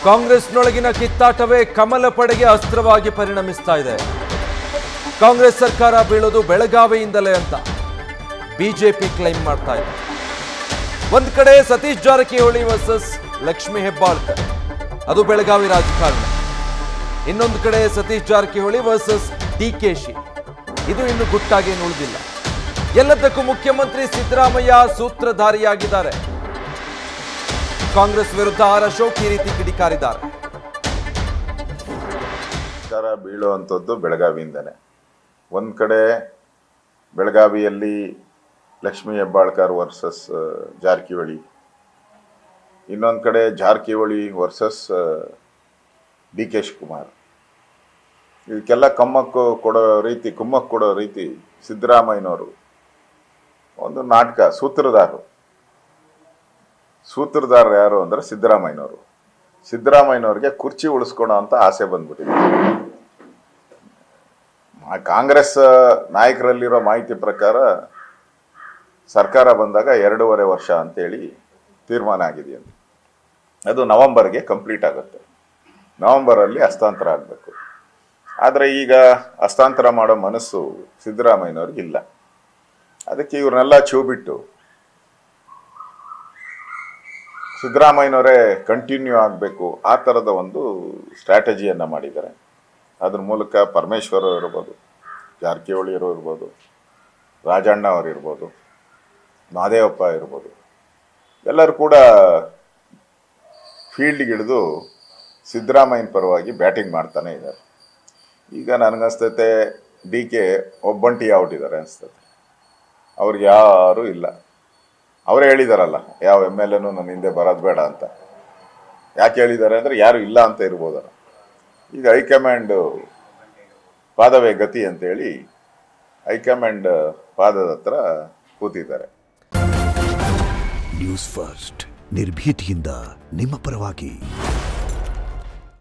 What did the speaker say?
ಕಾಂಗ್ರೆಸ್ನೊಳಗಿನ ಕಿತ್ತಾಟವೇ ಕಮಲ ಪಡೆಗೆ ಅಸ್ತ್ರವಾಗಿ ಪರಿಣಮಿಸ್ತಾ ಇದೆ. ಕಾಂಗ್ರೆಸ್ ಸರ್ಕಾರ ಬೀಳೋದು ಬೆಳಗಾವಿಯಿಂದಲೇ ಅಂತ ಬಿಜೆಪಿ ಕ್ಲೈಮ್ ಮಾಡ್ತಾ ಇದೆ. ಒಂದ್ ಕಡೆ ಸತೀಶ್ ಜಾರಕಿಹೊಳಿ ವರ್ಸಸ್ ಲಕ್ಷ್ಮೀ ಹೆಬ್ಬಾಳ್ಕರ್, ಅದು ಬೆಳಗಾವಿ ರಾಜಕಾರಣ. ಇನ್ನೊಂದು ಕಡೆ ಸತೀಶ್ ಜಾರಕಿಹೊಳಿ ವರ್ಸಸ್ ಡಿಕೆಶಿ, ಇದು ಇನ್ನು ಗುಟ್ಟಾಗಿ ಉಳಿದಿಲ್ಲ. ಎಲ್ಲದಕ್ಕೂ ಮುಖ್ಯಮಂತ್ರಿ ಸಿದ್ದರಾಮಯ್ಯ ಸೂತ್ರಧಾರಿಯಾಗಿದ್ದಾರೆ. ಕಾಂಗ್ರೆಸ್ ವಿರುದ್ಧ ಆರ್ ಅಶೋಕ್ ಈ ರೀತಿ ಕಿಡಿಕಾರಿದ್ದಾರೆ. ಸರ್ಕಾರ ಬೀಳುವಂಥದ್ದು ಬೆಳಗಾವಿಯಿಂದನೇ. ಒಂದು ಕಡೆ ಬೆಳಗಾವಿಯಲ್ಲಿ ಲಕ್ಷ್ಮೀ ಹೆಬ್ಬಾಳ್ಕರ್ ವರ್ಸಸ್ ಜಾರಕಿಹೊಳಿ, ಇನ್ನೊಂದು ಕಡೆ Jarkiholi versus D K Shivakumar. ಇದಕ್ಕೆಲ್ಲ ಕುಮ್ಮಕ್ಕು ಕೊಡೋ ರೀತಿ ಸಿದ್ದರಾಮಯ್ಯನವರು ಒಂದು ನಾಟಕ ಸೂತ್ರಧಾರರು ಯಾರು ಅಂದರೆ ಸಿದ್ದರಾಮಯ್ಯನವ್ರಿಗೆ ಕುರ್ಚಿ ಉಳಿಸ್ಕೊಳೋ ಅಂತ ಆಸೆ ಬಂದ್ಬಿಟ್ಟಿದೆ. ಕಾಂಗ್ರೆಸ್ ನಾಯಕರಲ್ಲಿರೋ ಮಾಹಿತಿ ಪ್ರಕಾರ ಸರ್ಕಾರ ಬಂದಾಗ 2.5 ವರ್ಷ ಅಂತೇಳಿ ತೀರ್ಮಾನ ಆಗಿದೆಯಂತೆ. ಅದು ನವೆಂಬರ್ಗೆ ಕಂಪ್ಲೀಟ್ ಆಗುತ್ತೆ. ನವೆಂಬರಲ್ಲಿ ಹಸ್ತಾಂತರ ಆಗಬೇಕು. ಆದರೆ ಈಗ ಹಸ್ತಾಂತರ ಮಾಡೋ ಮನಸ್ಸು ಸಿದ್ದರಾಮಯ್ಯನವ್ರಿಗೆ ಇಲ್ಲ. ಅದಕ್ಕೆ ಇವ್ರನ್ನೆಲ್ಲ ಬಿಟ್ಟು ಸಿದ್ದರಾಮಯ್ಯನವರೇ ಕಂಟಿನ್ಯೂ ಆಗಬೇಕು, ಆ ಥರದ ಒಂದು ಸ್ಟ್ರಾಟಜಿಯನ್ನು ಮಾಡಿದ್ದಾರೆ. ಅದ್ರ ಮೂಲಕ ಪರಮೇಶ್ವರ್ ಇರ್ಬೋದು, ಜಾರಕಿಹೊಳಿಯವರು ಇರ್ಬೋದು, ರಾಜಣ್ಣ ಅವರು ಇರ್ಬೋದು, ಮಹದೇವಪ್ಪ ಇರ್ಬೋದು, ಎಲ್ಲರೂ ಕೂಡ ಫೀಲ್ಡ್ಗಿಳಿದು ಸಿದ್ದರಾಮಯ್ಯನ ಪರವಾಗಿ ಬ್ಯಾಟಿಂಗ್ ಮಾಡ್ತಾನೆ ಇದ್ದಾರೆ. ಈಗ ನನಗನ್ಸ್ತೈತೆ ಡಿ ಕೆ ಒಬ್ಬಂಟಿ ಔಟ್ ಇದ್ದಾರೆ ಅನಿಸ್ತದೆ. ಅವ್ರಿಗೆ ಯಾರೂ ಇಲ್ಲ. ಅವರೇ ಹೇಳಿದಾರಲ್ಲ, ಯಾವ ಎಮ್ ಎಲ್ ಎನೂ ನನ್ನ ಹಿಂದೆ ಬರೋದು ಬೇಡ ಅಂತ. ಯಾಕೆ ಹೇಳಿದ್ದಾರೆ ಅಂದರೆ ಯಾರು ಇಲ್ಲ ಅಂತ ಇರ್ಬೋದಲ್ಲ. ಈಗ ಹೈಕಮಾಂಡ್ ಪಾದವೇ ಗತಿ ಅಂತೇಳಿ ಹೈಕಮಾಂಡ್ ಪಾದದ ಹತ್ರ ಕೂತಿದ್ದಾರೆ. ನ್ಯೂಸ್ ಫಸ್ಟ್ ನಿರ್ಭೀತಿಯಿಂದ ನಿಮ್ಮ ಪರವಾಗಿ.